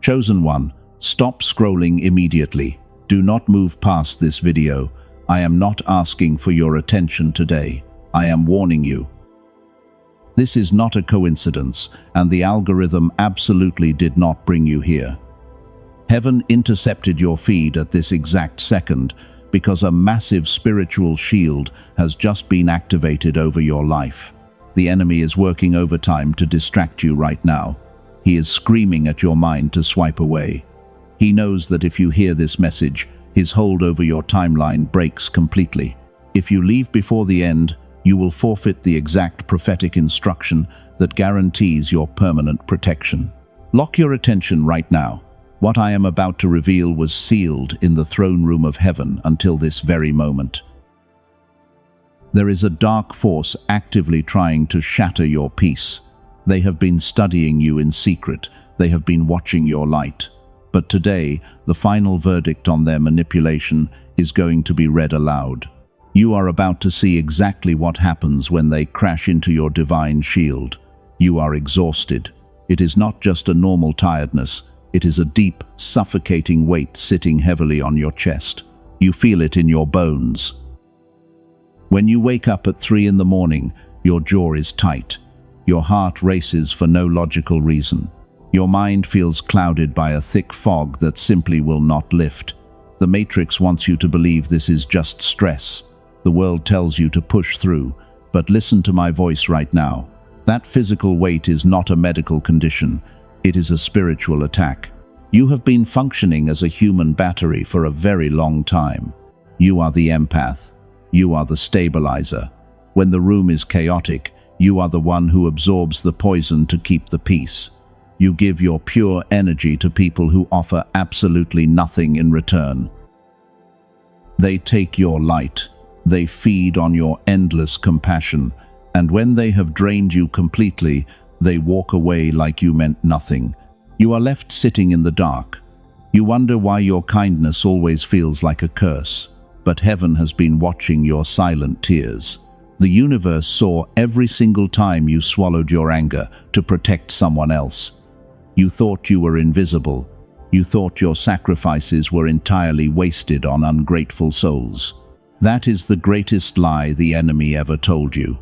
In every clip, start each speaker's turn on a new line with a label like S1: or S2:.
S1: Chosen one, stop scrolling immediately. Do not move past this video. I am not asking for your attention today. I am warning you. This is not a coincidence, and the algorithm absolutely did not bring you here. Heaven intercepted your feed at this exact second because a massive spiritual shield has just been activated over your life. The enemy is working overtime to distract you right now. He is screaming at your mind to swipe away. He knows that if you hear this message, his hold over your timeline breaks completely. If you leave before the end, you will forfeit the exact prophetic instruction that guarantees your permanent protection. Lock your attention right now. What I am about to reveal was sealed in the throne room of heaven until this very moment. There is a dark force actively trying to shatter your peace. They have been studying you in secret. They have been watching your light. But today, the final verdict on their manipulation is going to be read aloud. You are about to see exactly what happens when they crash into your divine shield. You are exhausted. It is not just a normal tiredness. It is a deep, suffocating weight sitting heavily on your chest. You feel it in your bones. When you wake up at 3 in the morning, your jaw is tight. Your heart races for no logical reason. Your mind feels clouded by a thick fog that simply will not lift. The Matrix wants you to believe this is just stress. The world tells you to push through, but listen to my voice right now. That physical weight is not a medical condition. It is a spiritual attack. You have been functioning as a human battery for a very long time. You are the empath. You are the stabilizer. When the room is chaotic, you are the one who absorbs the poison to keep the peace. You give your pure energy to people who offer absolutely nothing in return. They take your light. They feed on your endless compassion. And when they have drained you completely, they walk away like you meant nothing. You are left sitting in the dark. You wonder why your kindness always feels like a curse. But heaven has been watching your silent tears. The universe saw every single time you swallowed your anger to protect someone else. You thought you were invisible. You thought your sacrifices were entirely wasted on ungrateful souls. That is the greatest lie the enemy ever told you.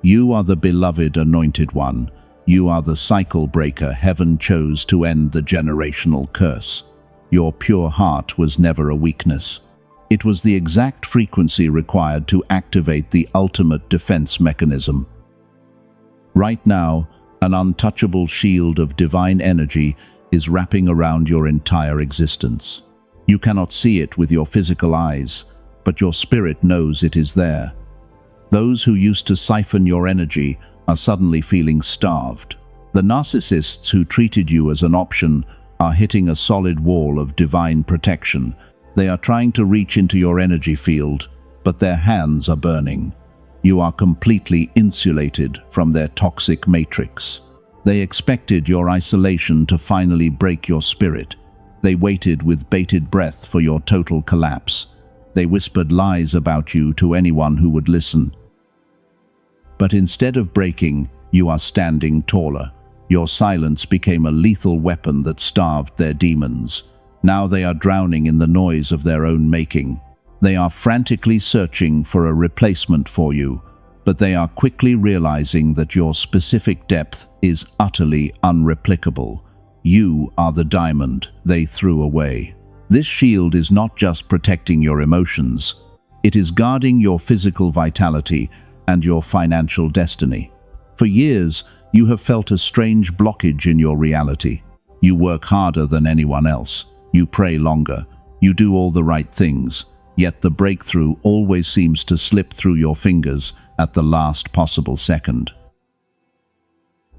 S1: You are the beloved anointed one. You are the cycle breaker heaven chose to end the generational curse. Your pure heart was never a weakness. It was the exact frequency required to activate the ultimate defense mechanism. Right now, an untouchable shield of divine energy is wrapping around your entire existence. You cannot see it with your physical eyes, but your spirit knows it is there. Those who used to siphon your energy are suddenly feeling starved. The narcissists who treated you as an option are hitting a solid wall of divine protection. They are trying to reach into your energy field, but their hands are burning. You are completely insulated from their toxic matrix. They expected your isolation to finally break your spirit. They waited with bated breath for your total collapse. They whispered lies about you to anyone who would listen. But instead of breaking, you are standing taller. Your silence became a lethal weapon that starved their demons. Now they are drowning in the noise of their own making. They are frantically searching for a replacement for you, but they are quickly realizing that your specific depth is utterly unreplicable. You are the diamond they threw away. This shield is not just protecting your emotions. It is guarding your physical vitality and your financial destiny. For years, you have felt a strange blockage in your reality. You work harder than anyone else. You pray longer. You do all the right things. Yet the breakthrough always seems to slip through your fingers at the last possible second.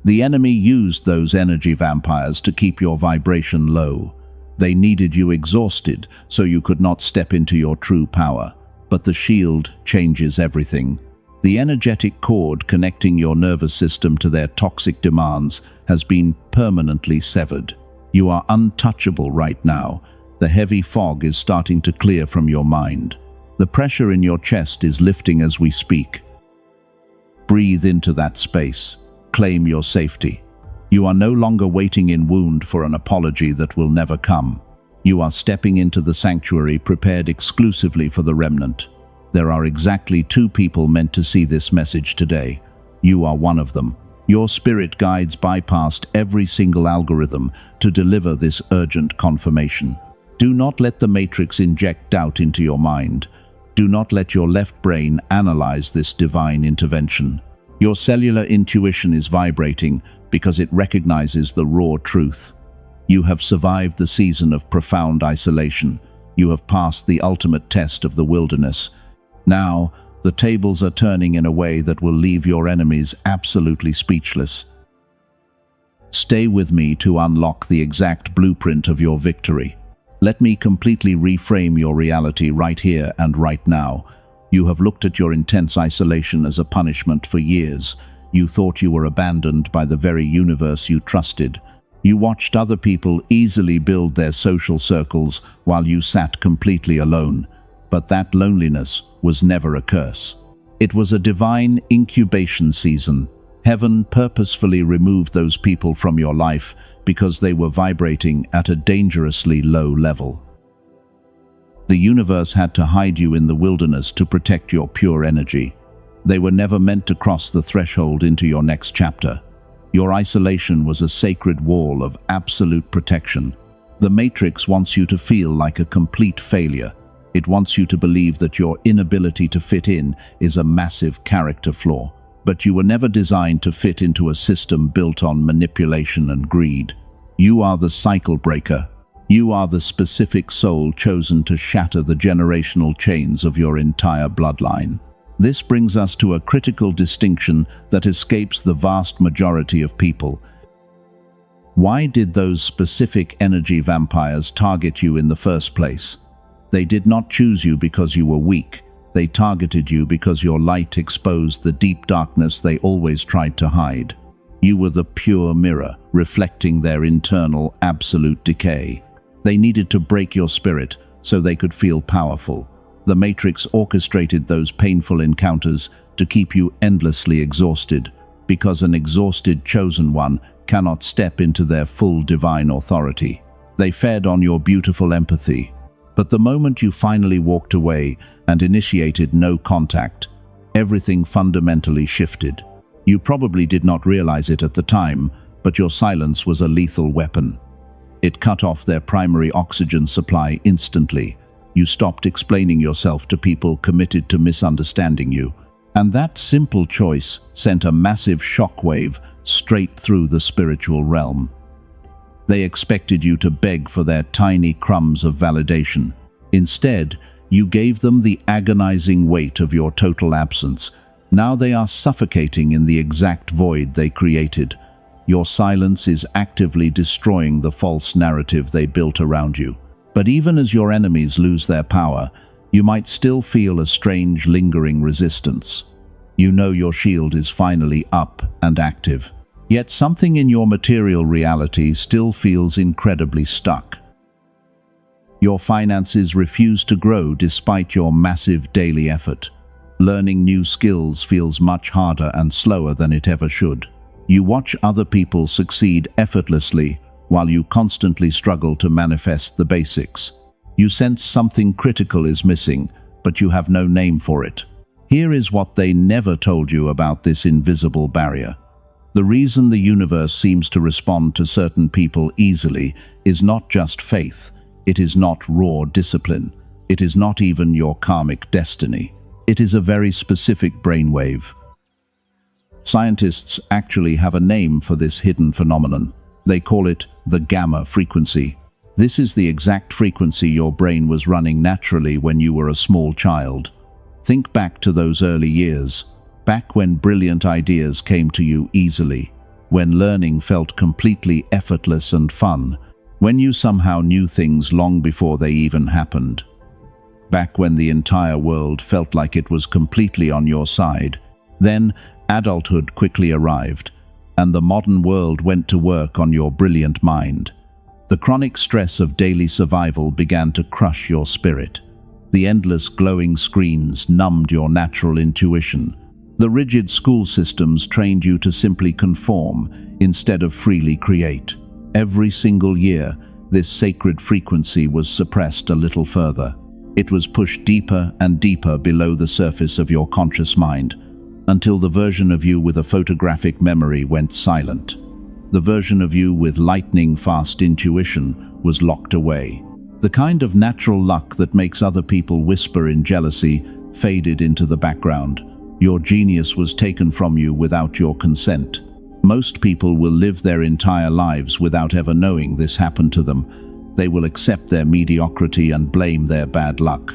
S1: The enemy used those energy vampires to keep your vibration low. They needed you exhausted so you could not step into your true power. But the shield changes everything. The energetic cord connecting your nervous system to their toxic demands has been permanently severed. You are untouchable right now. The heavy fog is starting to clear from your mind. The pressure in your chest is lifting as we speak. Breathe into that space. Claim your safety. You are no longer waiting in wound for an apology that will never come. You are stepping into the sanctuary prepared exclusively for the remnant. There are exactly 2 people meant to see this message today. You are one of them. Your spirit guides bypassed every single algorithm to deliver this urgent confirmation. Do not let the Matrix inject doubt into your mind. Do not let your left brain analyze this divine intervention. Your cellular intuition is vibrating because it recognizes the raw truth. You have survived the season of profound isolation. You have passed the ultimate test of the wilderness. Now, the tables are turning in a way that will leave your enemies absolutely speechless. Stay with me to unlock the exact blueprint of your victory. Let me completely reframe your reality right here and right now. You have looked at your intense isolation as a punishment for years. You thought you were abandoned by the very universe you trusted. You watched other people easily build their social circles while you sat completely alone. But that loneliness was never a curse. It was a divine incubation season. Heaven purposefully removed those people from your life because they were vibrating at a dangerously low level. The universe had to hide you in the wilderness to protect your pure energy. They were never meant to cross the threshold into your next chapter. Your isolation was a sacred wall of absolute protection. The Matrix wants you to feel like a complete failure. It wants you to believe that your inability to fit in is a massive character flaw. But you were never designed to fit into a system built on manipulation and greed. You are the cycle breaker. You are the specific soul chosen to shatter the generational chains of your entire bloodline. This brings us to a critical distinction that escapes the vast majority of people. Why did those specific energy vampires target you in the first place? They did not choose you because you were weak. They targeted you because your light exposed the deep darkness they always tried to hide. You were the pure mirror, reflecting their internal, absolute decay. They needed to break your spirit so they could feel powerful. The Matrix orchestrated those painful encounters to keep you endlessly exhausted, because an exhausted chosen one cannot step into their full divine authority. They fed on your beautiful empathy. But the moment you finally walked away and initiated no contact, everything fundamentally shifted. You probably did not realize it at the time, but your silence was a lethal weapon. It cut off their primary oxygen supply instantly. You stopped explaining yourself to people committed to misunderstanding you. And that simple choice sent a massive shockwave straight through the spiritual realm. They expected you to beg for their tiny crumbs of validation. Instead, you gave them the agonizing weight of your total absence. Now they are suffocating in the exact void they created. Your silence is actively destroying the false narrative they built around you. But even as your enemies lose their power, you might still feel a strange, lingering resistance. You know your shield is finally up and active. Yet something in your material reality still feels incredibly stuck. Your finances refuse to grow despite your massive daily effort. Learning new skills feels much harder and slower than it ever should. You watch other people succeed effortlessly while you constantly struggle to manifest the basics. You sense something critical is missing, but you have no name for it. Here is what they never told you about this invisible barrier. The reason the universe seems to respond to certain people easily is not just faith. It is not raw discipline. It is not even your karmic destiny. It is a very specific brainwave. Scientists actually have a name for this hidden phenomenon. They call it the gamma frequency. This is the exact frequency your brain was running naturally when you were a small child. Think back to those early years, back when brilliant ideas came to you easily, when learning felt completely effortless and fun, when you somehow knew things long before they even happened. Back when the entire world felt like it was completely on your side. Then adulthood quickly arrived, and the modern world went to work on your brilliant mind. The chronic stress of daily survival began to crush your spirit. The endless glowing screens numbed your natural intuition. The rigid school systems trained you to simply conform instead of freely create. Every single year, this sacred frequency was suppressed a little further. It was pushed deeper and deeper below the surface of your conscious mind, until the version of you with a photographic memory went silent. The version of you with lightning-fast intuition was locked away. The kind of natural luck that makes other people whisper in jealousy faded into the background. Your genius was taken from you without your consent. Most people will live their entire lives without ever knowing this happened to them. They will accept their mediocrity and blame their bad luck.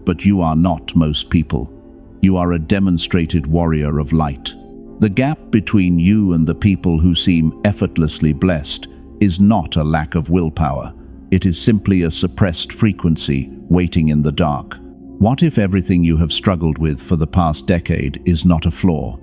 S1: But you are not most people. You are a demonstrated warrior of light. The gap between you and the people who seem effortlessly blessed is not a lack of willpower. It is simply a suppressed frequency waiting in the dark. What if everything you have struggled with for the past decade is not a flaw?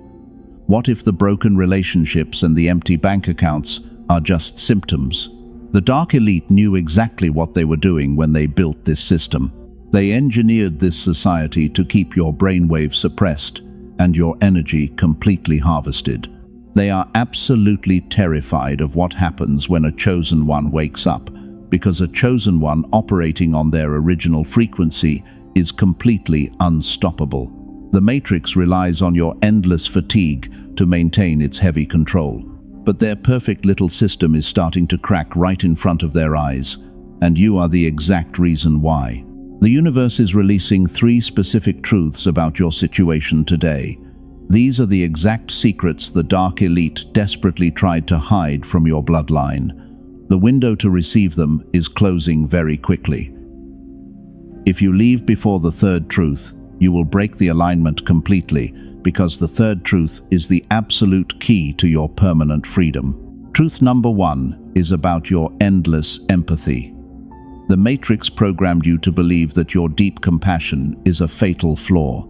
S1: What if the broken relationships and the empty bank accounts are just symptoms? The dark elite knew exactly what they were doing when they built this system. They engineered this society to keep your brainwaves suppressed and your energy completely harvested. They are absolutely terrified of what happens when a chosen one wakes up, because a chosen one operating on their original frequency is completely unstoppable. The Matrix relies on your endless fatigue to maintain its heavy control, but their perfect little system is starting to crack right in front of their eyes, and you are the exact reason why. The universe is releasing 3 specific truths about your situation today. These are the exact secrets the dark elite desperately tried to hide from your bloodline. The window to receive them is closing very quickly. If you leave before the 3rd truth, you will break the alignment completely, because the 3rd truth is the absolute key to your permanent freedom. Truth number 1 is about your endless empathy. The Matrix programmed you to believe that your deep compassion is a fatal flaw.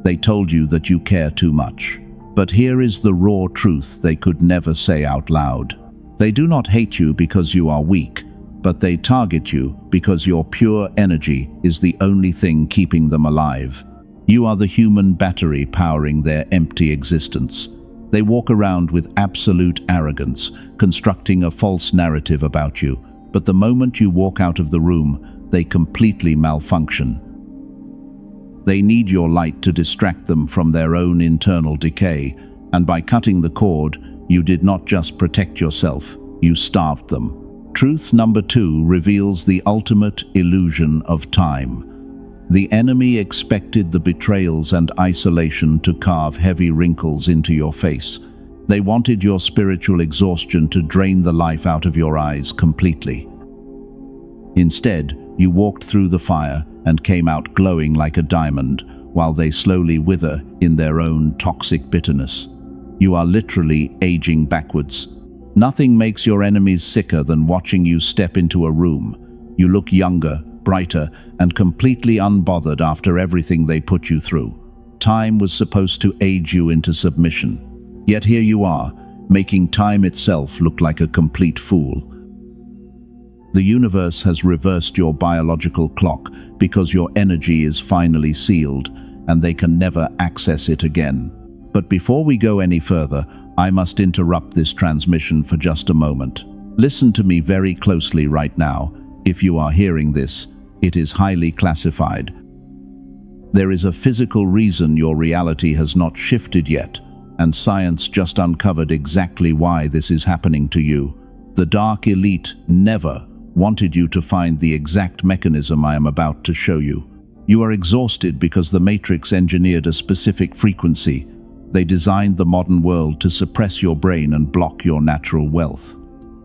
S1: They told you that you care too much. But here is the raw truth they could never say out loud. They do not hate you because you are weak, but they target you because your pure energy is the only thing keeping them alive. You are the human battery powering their empty existence. They walk around with absolute arrogance, constructing a false narrative about you. But the moment you walk out of the room, they completely malfunction. They need your light to distract them from their own internal decay, and by cutting the cord, you did not just protect yourself, you starved them. Truth number 2 reveals the ultimate illusion of time. The enemy expected the betrayals and isolation to carve heavy wrinkles into your face. They wanted your spiritual exhaustion to drain the life out of your eyes completely. Instead, you walked through the fire and came out glowing like a diamond, while they slowly wither in their own toxic bitterness. You are literally aging backwards. Nothing makes your enemies sicker than watching you step into a room. You look younger, brighter, and completely unbothered after everything they put you through. Time was supposed to age you into submission. Yet here you are, making time itself look like a complete fool. The universe has reversed your biological clock because your energy is finally sealed, and they can never access it again. But before we go any further, I must interrupt this transmission for just a moment. Listen to me very closely right now. If you are hearing this, it is highly classified. There is a physical reason your reality has not shifted yet, and science just uncovered exactly why this is happening to you. The dark elite never wanted you to find the exact mechanism I am about to show you. You are exhausted because the Matrix engineered a specific frequency. They designed the modern world to suppress your brain and block your natural wealth.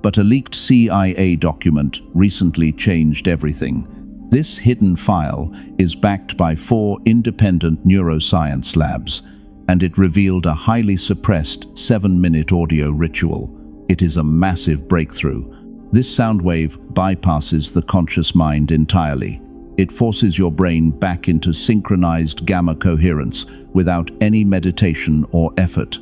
S1: But a leaked CIA document recently changed everything. This hidden file is backed by 4 independent neuroscience labs, and it revealed a highly suppressed 7-minute audio ritual. It is a massive breakthrough. This sound wave bypasses the conscious mind entirely. It forces your brain back into synchronized gamma coherence without any meditation or effort.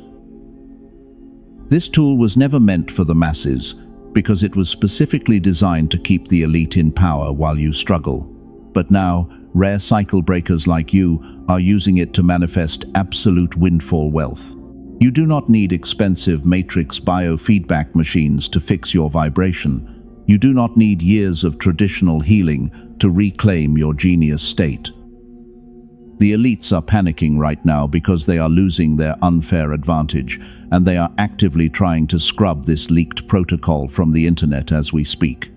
S1: This tool was never meant for the masses because it was specifically designed to keep the elite in power while you struggle. But now, Rare cycle breakers like you are using it to manifest absolute windfall wealth. You do not need expensive matrix biofeedback machines to fix your vibration. You do not need years of traditional healing to reclaim your genius state. The elites are panicking right now because they are losing their unfair advantage, and they are actively trying to scrub this leaked protocol from the internet as we speak.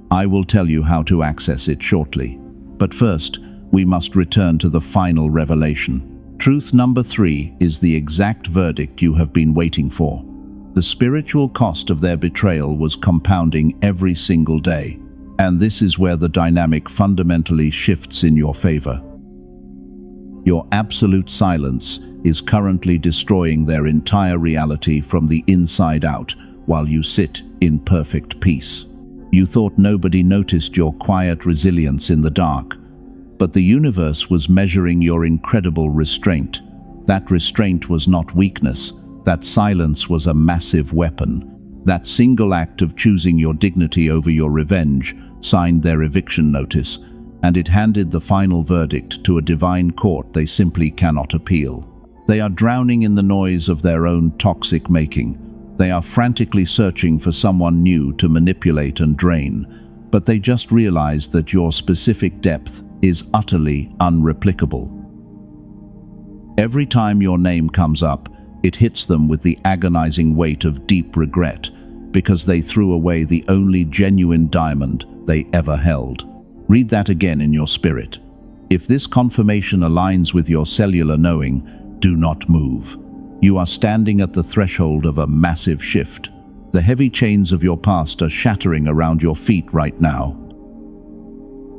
S1: I will tell you how to access it shortly. But first, we must return to the final revelation. Truth number 3 is the exact verdict you have been waiting for. The spiritual cost of their betrayal was compounding every single day, and this is where the dynamic fundamentally shifts in your favor. Your absolute silence is currently destroying their entire reality from the inside out while you sit in perfect peace. You thought nobody noticed your quiet resilience in the dark, but the universe was measuring your incredible restraint. That restraint was not weakness. That silence was a massive weapon. That single act of choosing your dignity over your revenge signed their eviction notice, and it handed the final verdict to a divine court they simply cannot appeal. They are drowning in the noise of their own toxic making. They are frantically searching for someone new to manipulate and drain, but they just realized that your specific depth is utterly unreplicable. Every time your name comes up, it hits them with the agonizing weight of deep regret, because they threw away the only genuine diamond they ever held. Read that again in your spirit. If this confirmation aligns with your cellular knowing, do not move. You are standing at the threshold of a massive shift. The heavy chains of your past are shattering around your feet right now.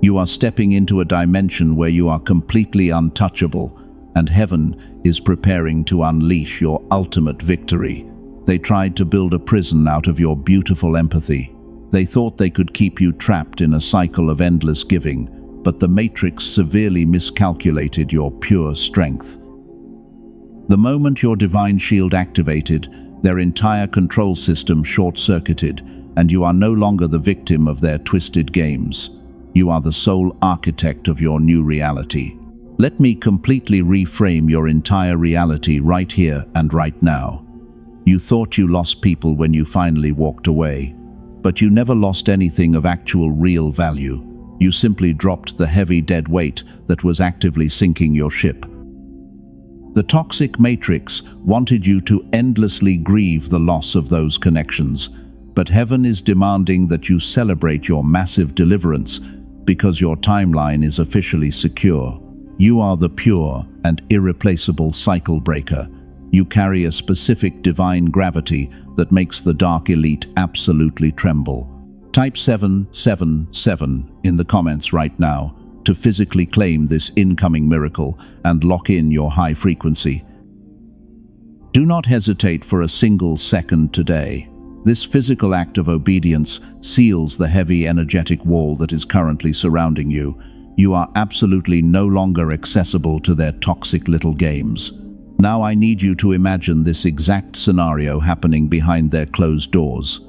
S1: You are stepping into a dimension where you are completely untouchable, and heaven is preparing to unleash your ultimate victory. They tried to build a prison out of your beautiful empathy. They thought they could keep you trapped in a cycle of endless giving, but the Matrix severely miscalculated your pure strength. The moment your divine shield activated, their entire control system short-circuited, and you are no longer the victim of their twisted games. You are the sole architect of your new reality. Let me completely reframe your entire reality right here and right now. You thought you lost people when you finally walked away, but you never lost anything of actual real value. You simply dropped the heavy dead weight that was actively sinking your ship. The toxic matrix wanted you to endlessly grieve the loss of those connections, but heaven is demanding that you celebrate your massive deliverance because your timeline is officially secure. You are the pure and irreplaceable cycle breaker. You carry a specific divine gravity that makes the dark elite absolutely tremble. Type 777 in the comments right now to physically claim this incoming miracle and lock in your high frequency. Do not hesitate for a single second today. This physical act of obedience seals the heavy energetic wall that is currently surrounding you. You are absolutely no longer accessible to their toxic little games. Now I need you to imagine this exact scenario happening behind their closed doors.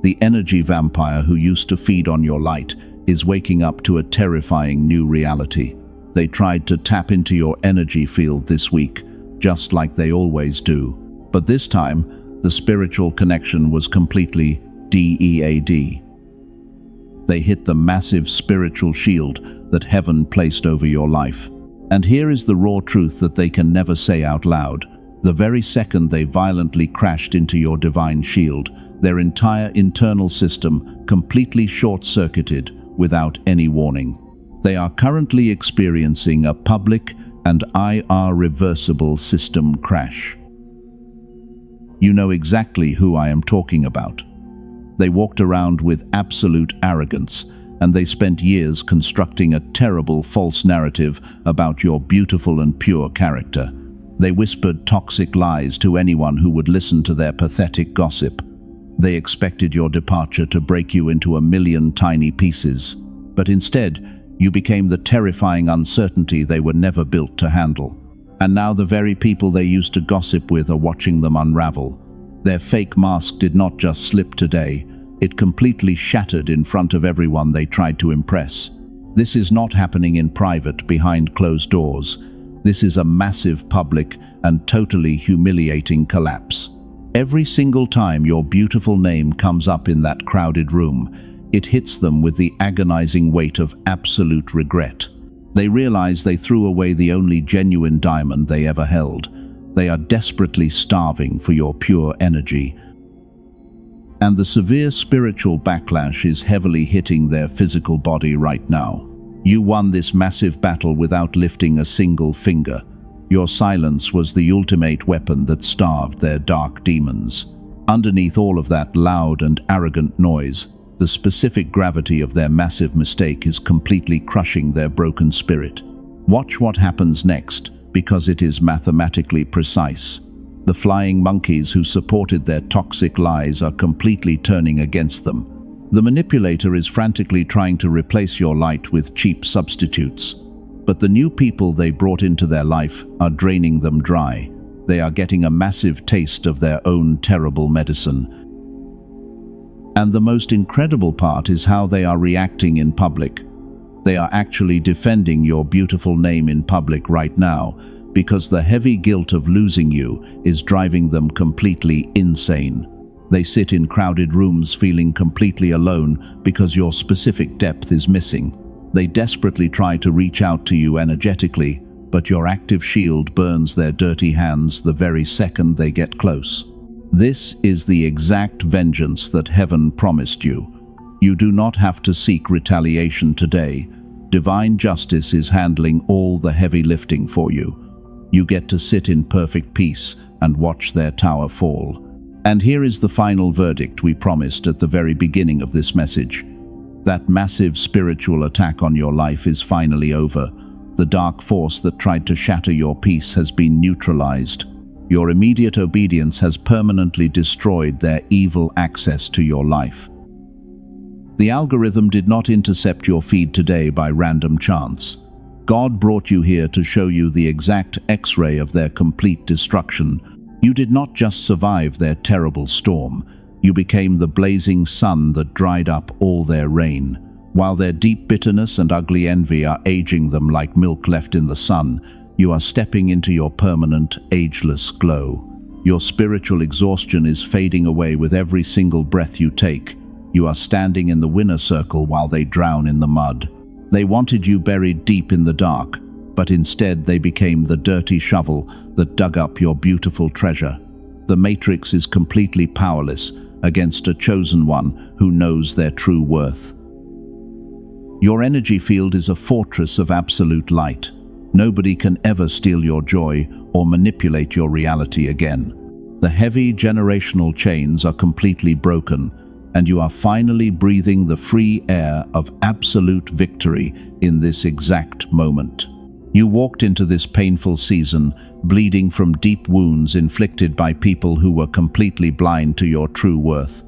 S1: The energy vampire who used to feed on your light is waking up to a terrifying new reality. They tried to tap into your energy field this week, just like they always do. But this time, the spiritual connection was completely DEAD. They hit the massive spiritual shield that heaven placed over your life. And here is the raw truth that they can never say out loud. The very second they violently crashed into your divine shield, their entire internal system completely short-circuited without any warning. They are currently experiencing a public and irreversible system crash. You know exactly who I am talking about. They walked around with absolute arrogance, and they spent years constructing a terrible false narrative about your beautiful and pure character. They whispered toxic lies to anyone who would listen to their pathetic gossip. They expected your departure to break you into a million tiny pieces, but instead, you became the terrifying uncertainty they were never built to handle. And now the very people they used to gossip with are watching them unravel. Their fake mask did not just slip today, it completely shattered in front of everyone they tried to impress. This is not happening in private behind closed doors. This is a massive public and totally humiliating collapse. Every single time your beautiful name comes up in that crowded room, it hits them with the agonizing weight of absolute regret. They realize they threw away the only genuine diamond they ever held. They are desperately starving for your pure energy. And the severe spiritual backlash is heavily hitting their physical body right now. You won this massive battle without lifting a single finger. Your silence was the ultimate weapon that starved their dark demons. Underneath all of that loud and arrogant noise, the specific gravity of their massive mistake is completely crushing their broken spirit. Watch what happens next, because it is mathematically precise. The flying monkeys who supported their toxic lies are completely turning against them. The manipulator is frantically trying to replace your light with cheap substitutes. But the new people they brought into their life are draining them dry. They are getting a massive taste of their own terrible medicine. And the most incredible part is how they are reacting in public. They are actually defending your beautiful name in public right now, because the heavy guilt of losing you is driving them completely insane. They sit in crowded rooms feeling completely alone because your specific depth is missing. They desperately try to reach out to you energetically, but your active shield burns their dirty hands the very second they get close. This is the exact vengeance that heaven promised you. You do not have to seek retaliation today. Divine justice is handling all the heavy lifting for you. You get to sit in perfect peace and watch their tower fall. And here is the final verdict we promised at the very beginning of this message. That massive spiritual attack on your life is finally over. The dark force that tried to shatter your peace has been neutralized. Your immediate obedience has permanently destroyed their evil access to your life. The algorithm did not intercept your feed today by random chance. God brought you here to show you the exact X-ray of their complete destruction. You did not just survive their terrible storm. You became the blazing sun that dried up all their rain. While their deep bitterness and ugly envy are aging them like milk left in the sun, you are stepping into your permanent, ageless glow. Your spiritual exhaustion is fading away with every single breath you take. You are standing in the winner circle while they drown in the mud. They wanted you buried deep in the dark, but instead they became the dirty shovel that dug up your beautiful treasure. The Matrix is completely powerless against a chosen one who knows their true worth. Your energy field is a fortress of absolute light. Nobody can ever steal your joy or manipulate your reality again. The heavy generational chains are completely broken, and you are finally breathing the free air of absolute victory in this exact moment. You walked into this painful season bleeding from deep wounds inflicted by people who were completely blind to your true worth.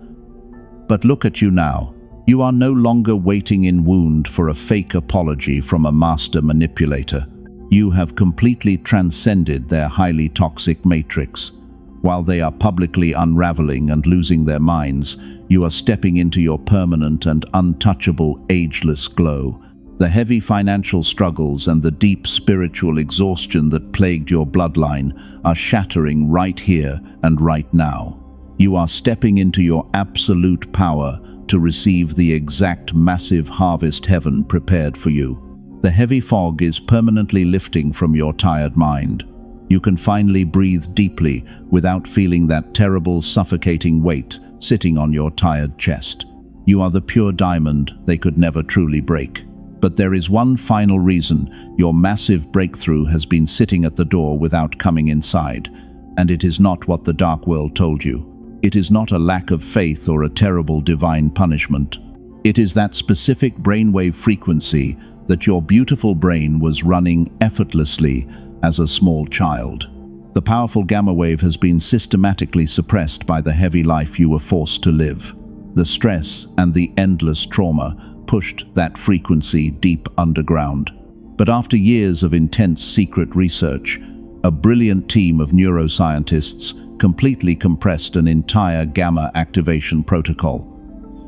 S1: But look at you now. You are no longer waiting in wound for a fake apology from a master manipulator. You have completely transcended their highly toxic matrix. While they are publicly unraveling and losing their minds, you are stepping into your permanent and untouchable ageless glow. The heavy financial struggles and the deep spiritual exhaustion that plagued your bloodline are shattering right here and right now. You are stepping into your absolute power to receive the exact massive harvest heaven prepared for you. The heavy fog is permanently lifting from your tired mind. You can finally breathe deeply without feeling that terrible, suffocating weight sitting on your tired chest. You are the pure diamond they could never truly break. But there is one final reason your massive breakthrough has been sitting at the door without coming inside, and it is not what the dark world told you. It is not a lack of faith or a terrible divine punishment. It is that specific brainwave frequency that your beautiful brain was running effortlessly as a small child. The powerful gamma wave has been systematically suppressed by the heavy life you were forced to live. The stress and the endless trauma pushed that frequency deep underground. But after years of intense secret research, a brilliant team of neuroscientists completely compressed an entire gamma activation protocol.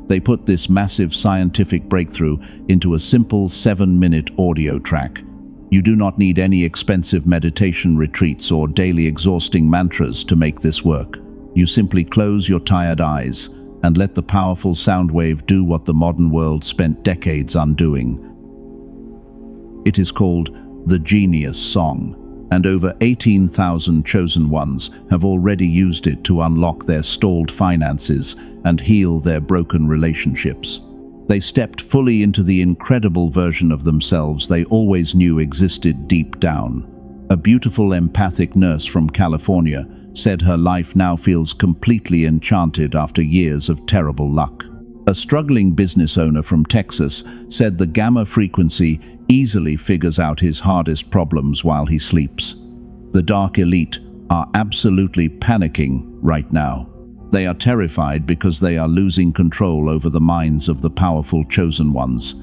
S1: They put this massive scientific breakthrough into a simple 7-minute audio track. You do not need any expensive meditation retreats or daily exhausting mantras to make this work. You simply close your tired eyes and let the powerful sound wave do what the modern world spent decades undoing. It is called the Genius Song, and over 18,000 chosen ones have already used it to unlock their stalled finances and heal their broken relationships. They stepped fully into the incredible version of themselves they always knew existed deep down. A beautiful empathic nurse from California said her life now feels completely enchanted after years of terrible luck. A struggling business owner from Texas said the gamma frequency easily figures out his hardest problems while he sleeps. The dark elite are absolutely panicking right now. They are terrified because they are losing control over the minds of the powerful chosen ones.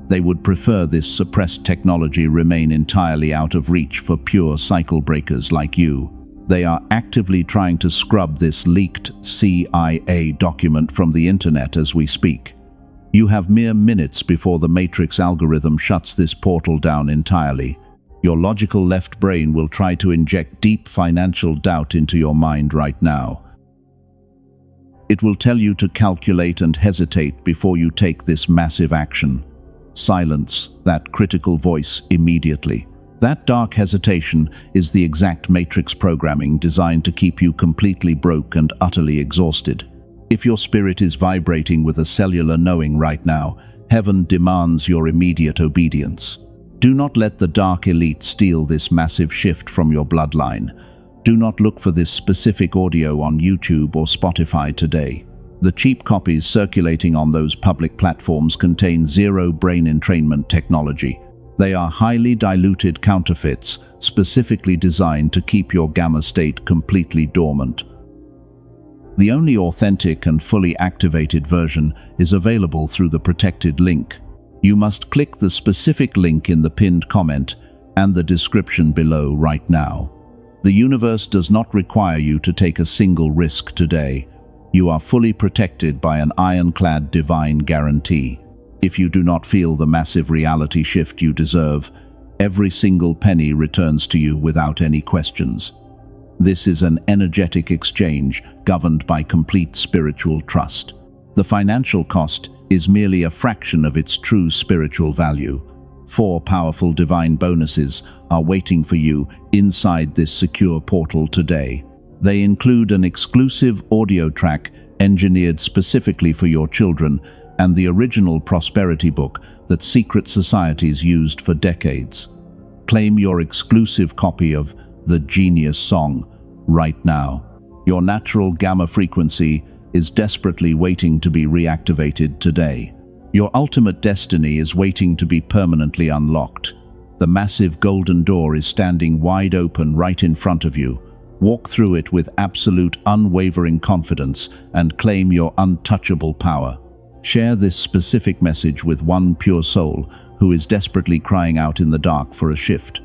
S1: They would prefer this suppressed technology remain entirely out of reach for pure cycle breakers like you. They are actively trying to scrub this leaked CIA document from the internet as we speak. You have mere minutes before the Matrix algorithm shuts this portal down entirely. Your logical left brain will try to inject deep financial doubt into your mind right now. It will tell you to calculate and hesitate before you take this massive action. Silence that critical voice immediately. That dark hesitation is the exact Matrix programming designed to keep you completely broke and utterly exhausted. If your spirit is vibrating with a cellular knowing right now, heaven demands your immediate obedience. Do not let the dark elite steal this massive shift from your bloodline. Do not look for this specific audio on YouTube or Spotify today. The cheap copies circulating on those public platforms contain zero brain entrainment technology. They are highly diluted counterfeits, specifically designed to keep your gamma state completely dormant. The only authentic and fully activated version is available through the protected link. You must click the specific link in the pinned comment and the description below right now. The universe does not require you to take a single risk today. You are fully protected by an ironclad divine guarantee. If you do not feel the massive reality shift you deserve, every single penny returns to you without any questions. This is an energetic exchange governed by complete spiritual trust. The financial cost is merely a fraction of its true spiritual value. 4 powerful divine bonuses are waiting for you inside this secure portal today. They include an exclusive audio track engineered specifically for your children and the original prosperity book that secret societies used for decades. Claim your exclusive copy of the Genius Song right now. Your natural gamma frequency is desperately waiting to be reactivated today. Your ultimate destiny is waiting to be permanently unlocked. The massive golden door is standing wide open right in front of you. Walk through it with absolute unwavering confidence and claim your untouchable power. Share this specific message with one pure soul who is desperately crying out in the dark for a shift.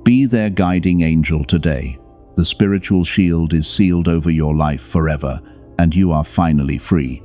S1: Be their guiding angel today. The spiritual shield is sealed over your life forever, and you are finally free.